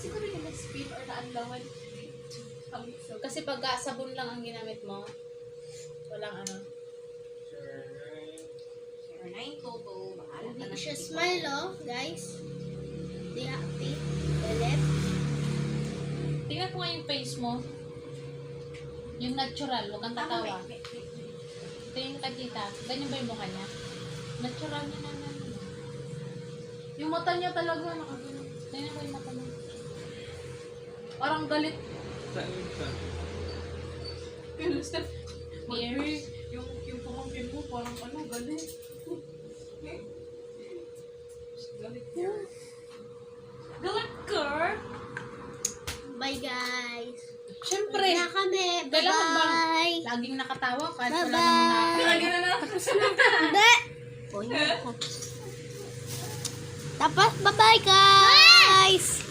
siguro yung na-spin or naanlawan. Kasi pag sabon lang ang ginamit mo, walang ano. Sure, 9 total. Bahala ka Hindi na. siya smile, oh, guys. Di happy. Galit. Tingnan ko nga yung face mo. Yung natural, huwag kang tatawa. Tingnan ka tita. Ganyan ba yung mukha niya? Natural niya naman. Yung mata niya talaga nakagano. Tingnan ko yung mata mo. Parang galit. Kaya Steph, Here. yung pamangkin mo parang ano, galit. Galit niya. Galit ka? Bye, guys. Siyempre. Na kami. Kailangan bang Bye-bye. laging nakatawa kahit wala Bye-bye. namang Lagi na Hindi. Oh, yun ako. Tapos, bye-bye, guys.